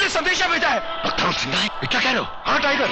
उसने संदेशा भेजा है। बदतमीज जिंदा है, क्या कह रहे हो? हाँ टाइगर।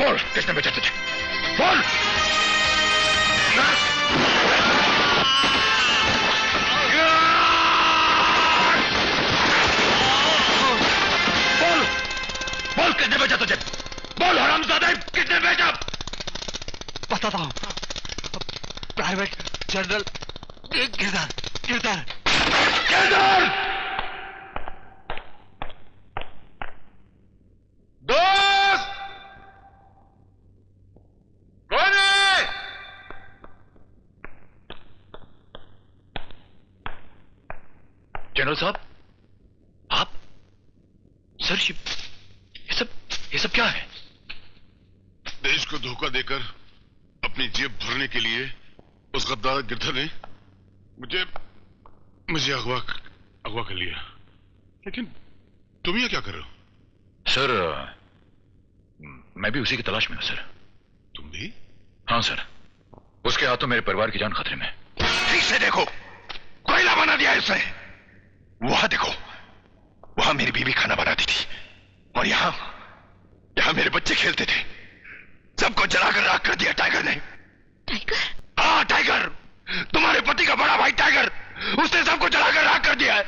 बोल, किसने भेजा तुझे? बोल। बोल, बोल किसने भेजा तुझे? बोल हरामजादे, किसने भेजा? बताता हूँ। Private general Girdhar. गिरधर। गिरधर! दोस्त! कौन है? जनरल साहब, आप? सर ये सब क्या है? देश को धोखा देकर अपनी जेब भरने के लिए उस गद्दार गिरधर ने मुझे अगवा कर लिया। लेकिन तुम ये क्या कर रहे हो? सर, मैं भी उसी की तलाश में हूं सर। तुम भी? हाँ सर, उसके हाथों मेरे परिवार की जान खतरे में। ठीक से देखो, कोयला बना दिया है उसने। वहां देखो, वहां मेरी बीवी खाना बनाती थी और यहाँ मेरे बच्चे खेलते थे। सबको जलाकर राख कर दिया टाइगर ने। टाइगर? हाँ टाइगर, तुम्हारे पति का बड़ा भाई टाइगर, उसने सबको जलाकर राख कर दिया है।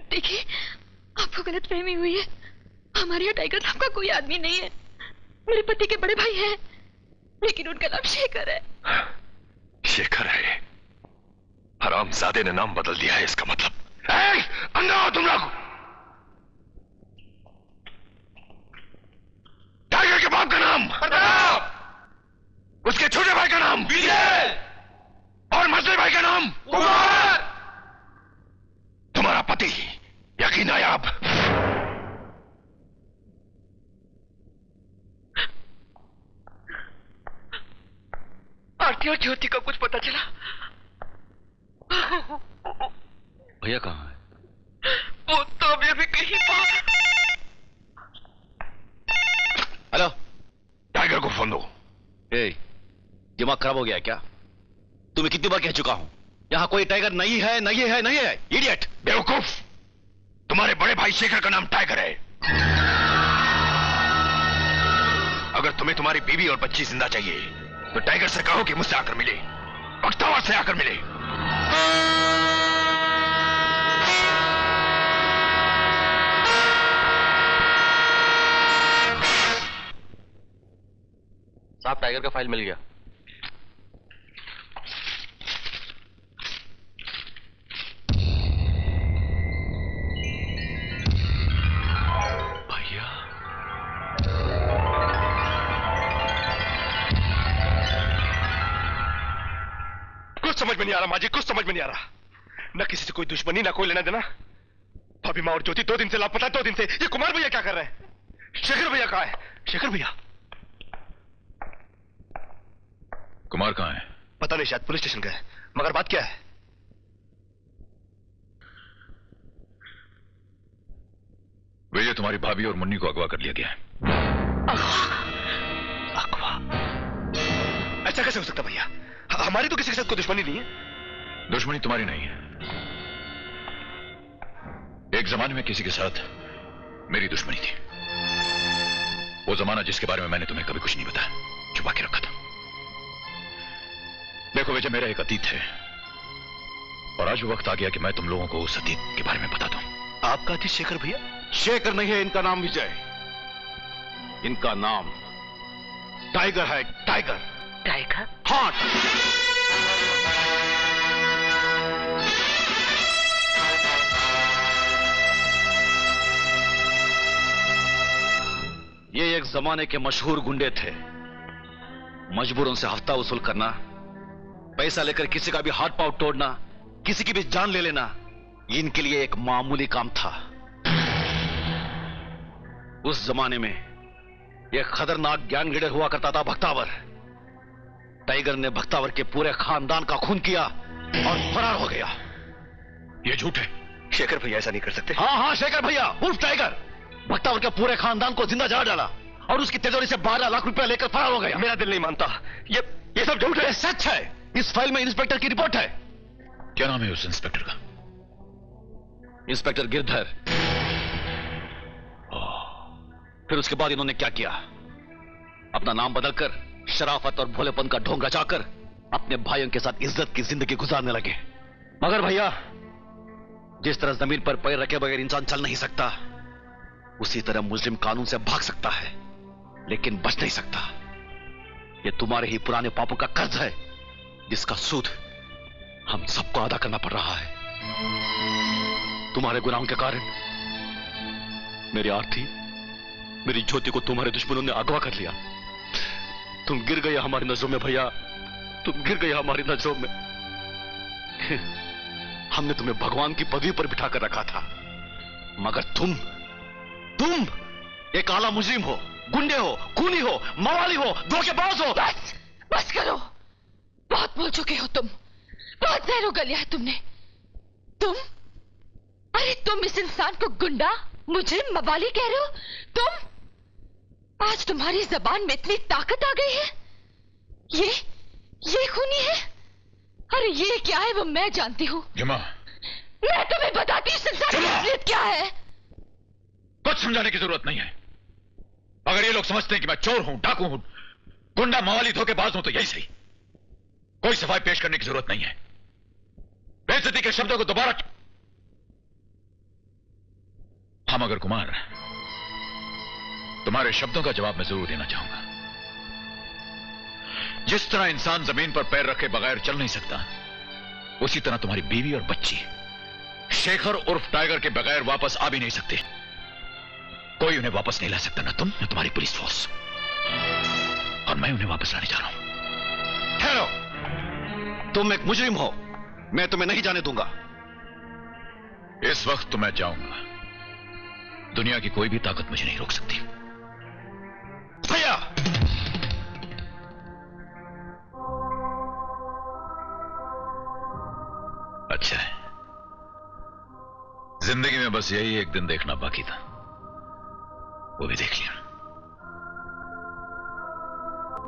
देखिए, आपको गलतफहमी हुई है। हमारे यहाँ टाइगर नाम का कोई आदमी नहीं है। मेरे पति के बड़े भाई हैं, लेकिन उनका नाम शेखर है। शेखर है? हरामजादे ने नाम बदल दिया है इसका मतलब। अंदर आओ तुम लोग। टाइगर के बाप का नाम प्रताप, उसके छोटे भाई का नाम विजय और मसले भाई का नाम कुमार। तुम्हारा पति यकीन नायाब। आरती और ज्योति का कुछ पता चला? भैया कहाँ है? वो तो अभी कहीं पर। हेलो, टाइगर को फोन दो। दिमाग खराब हो गया है क्या? तुम्हें कितनी बार कह चुका हूं, यहां कोई टाइगर नहीं है, नहीं है, नहीं है। इडियट! बेवकूफ, तुम्हारे बड़े भाई शेखर का नाम टाइगर है। अगर तुम्हें तुम्हारी बीवी और बच्ची जिंदा चाहिए तो टाइगर से कहो कि मुझसे आकर मिले, पख्तावर से आकर मिले। साहब, टाइगर का फाइल मिल गया। समझ में नहीं आ रहा माँ जी, कुछ समझ में नहीं आ रहा। न किसी से कोई दुश्मनी, ना कोई लेना देना। भाभी माँ और ज्योति 2 दिन से लापता, 2 दिन से। ये कुमार भैया क्या कर रहे हैं? शेखर भैया कहाँ है? शेखर भैया? कुमार कहाँ है? पता नहीं, शायद पुलिस स्टेशन गए। मगर बात क्या है? भैया, तुम्हारी भाभी और मुन्नी को अगवा कर लिया गया है। अगवा? ऐसा कैसे हो सकता भैया? हमारी तो किसी के साथ कोई दुश्मनी नहीं है। दुश्मनी तुम्हारी नहीं है। एक जमाने में किसी के साथ मेरी दुश्मनी थी। वो जमाना जिसके बारे में मैंने तुम्हें कभी कुछ नहीं बताया, छुपा के रखा था। देखो विजय, मेरा एक अतीत है और आज वो वक्त आ गया कि मैं तुम लोगों को उस अतीत के बारे में बता दूं। आपका अतीत शेखर भैया? शेखर नहीं है इनका नाम, विजय। इनका नाम टाइगर है, टाइगर। टाइगर? हाँ। ये एक जमाने के मशहूर गुंडे थे। मजबूर उनसे हफ्ता वसूल करना, पैसा लेकर किसी का भी हाथ पांव तोड़ना, किसी की भी जान ले लेना, ये इनके लिए एक मामूली काम था। उस जमाने में एक खतरनाक गैंग लीडर हुआ करता था, भक्तावर। टाइगर ने भक्तावर के पूरे खानदान का खून किया और फरार हो गया। ये झूठ है। शेखर भैया ऐसा नहीं कर सकते। हाँ हाँ, शेखर भैया उर्फ टाइगर भक्तावर के पूरे खानदान को जिंदा जला डाला और उसकी तिजोरी से 12 लाख रुपया लेकर फरार हो गया। मेरा दिल नहीं मानता। ये सब झूठ है। सच है। इस फाइल में इंस्पेक्टर की रिपोर्ट है। क्या नाम है उस इंस्पेक्टर का? इंस्पेक्टर गिरधर। फिर उसके बाद इन्होंने क्या किया? अपना नाम बदलकर शराफत और भोलेपन का ढोंग रचाकर अपने भाइयों के साथ इज्जत की जिंदगी गुजारने लगे। मगर भैया, जिस तरह जमीन पर पैर रखे बगैर इंसान चल नहीं सकता, उसी तरह मुजरिम कानून से भाग सकता है लेकिन बच नहीं सकता। ये तुम्हारे ही पुराने पापों का कर्ज है जिसका सूद हम सबको अदा करना पड़ रहा है। तुम्हारे गुनाहों के कारण मेरी आरती, मेरी ज्योति को तुम्हारे दुश्मनों ने अगवा कर लिया। तुम गिर गए हमारी नजरों में भैया, तुम गिर गए हमारी नजरों में। हमने तुम्हें भगवान की पदवी पर बिठा कर रखा था, मगर तुम एक आला मुजरिम हो, गुंडे हो, खूनी हो, मवाली हो, धोखेबाज हो। बस करो, बहुत बोल चुके हो तुम। बहुत जहर उगल लिया है तुमने। अरे तुम इस इंसान को गुंडा, मुजरिम, मवाली कह रहे हो? आज तुम्हारी जबान में इतनी ताकत आ गई है। ये खूनी है? अरे ये क्या है वो मैं जानती हूँ। जमा, मैं तुम्हें बताती हूँ इंसान की असलियत क्या है। कुछ समझाने की जरूरत नहीं है। अगर ये लोग समझते हैं कि मैं चोर हूं, डाकू हूं, गुंडा, मवाली, धोखेबाज हूं तो यही सही। कोई सफाई पेश करने की जरूरत नहीं है। बेइज्जती के शब्दों को दोबारा। हाँ मगर कुमार, तुम्हारे शब्दों का जवाब मैं जरूर देना चाहूंगा। जिस तरह इंसान जमीन पर पैर रखे बगैर चल नहीं सकता, उसी तरह तुम्हारी बीवी और बच्ची शेखर उर्फ टाइगर के बगैर वापस आ भी नहीं सकते। कोई उन्हें वापस नहीं ला सकता, ना तुम ना तुम्हारी पुलिस फोर्स। और मैं उन्हें वापस लाने जा रहा हूं। ठहरो, तुम एक मुजरिम हो, मैं तुम्हें नहीं जाने दूंगा। इस वक्त तो मैं जाऊंगा। दुनिया की कोई भी ताकत मुझे नहीं रोक सकती। भैया, अच्छा है, जिंदगी में बस यही एक दिन देखना बाकी था, वो भी देख लिया।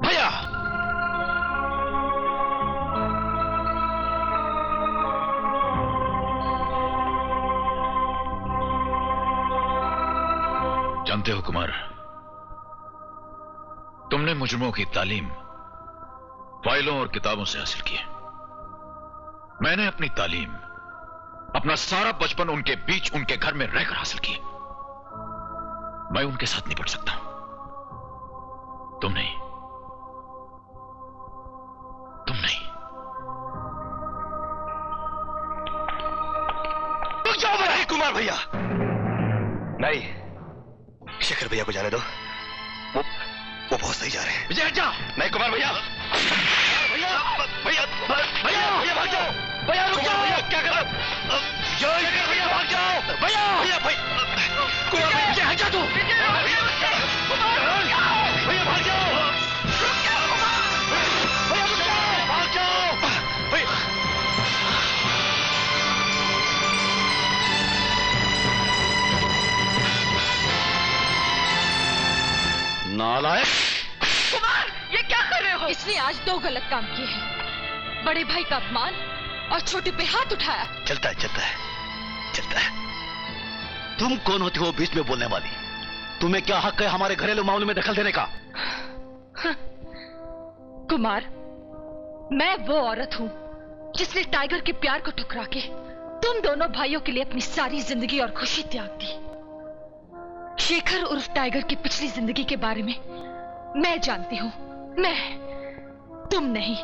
भैया, जानते हो कुमार, तुमने मुजरिमों की तालीम फाइलों और किताबों से हासिल की है। मैंने अपनी तालीम, अपना सारा बचपन उनके बीच, उनके घर में रहकर हासिल की। मैं उनके साथ नहीं पढ़ सकता, तुम नहीं। रुक जाओ भाई। कुमार भैया नहीं, शेखर भैया को जाने दो। वो बहुत सही जा रहे हैं। विजय हट जा। नहीं कुमार भैया। भैया भैया भैया भैया भाग जाओ, भैया रुक जाओ, भैया क्या कर रहे हो? भैया भाग जाओ, भैया भैया भैया हट जा तू, भैया भाग जाओ, भैया रुक जाओ, भाग जाओ भैया। नालायक! कुमार, ये क्या कर रहे हो? इसने आज 2 गलत काम किए हैं। बड़े भाई का अपमान और छोटे पे हाथ उठाया। चलता है चलता है चलता है। तुम कौन होती हो बीच में बोलने वाली? तुम्हें क्या हक है हमारे घरेलू मामलों में दखल देने का? कुमार, मैं वो औरत हूँ जिसने टाइगर के प्यार को ठुकरा के तुम दोनों भाइयों के लिए अपनी सारी जिंदगी और खुशी त्याग दी। शेखर उर्फ टाइगर की पिछली जिंदगी के बारे में मैं जानती हूँ। तुम नहीं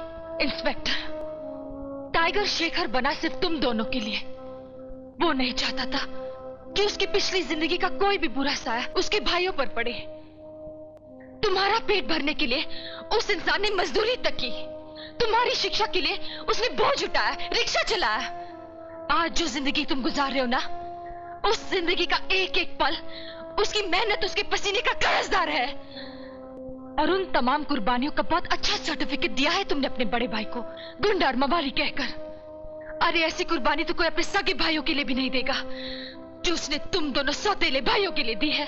इंस्पेक्टर। टाइगर शेखर बना सिर्फ तुम दोनों के लिए। वो नहीं चाहता था कि उसकी पिछली जिंदगी का कोई भी बुरा साया उसके भाइयों पर पड़े। तुम्हारा पेट भरने के लिए उस इंसान ने मजदूरी तक की। तुम्हारी शिक्षा के लिए उसने बोझ उठाया, रिक्शा चलाया। आज जो जिंदगी तुम गुजार रहे हो ना, उस जिंदगी का एक एक पल उसकी मेहनत, उसके पसीने का कर्जदार है। और उन तमाम कुर्बानियों का बहुत अच्छा सर्टिफिकेट दिया है तुमने अपने बड़े भाई को, गुंडा और मवाली कहकर। अरे ऐसी कुर्बानी तो कोई अपने सगे भाइयों के लिए भी नहीं देगा जो उसने तुम दोनों सौतेले भाइयों के लिए दी है।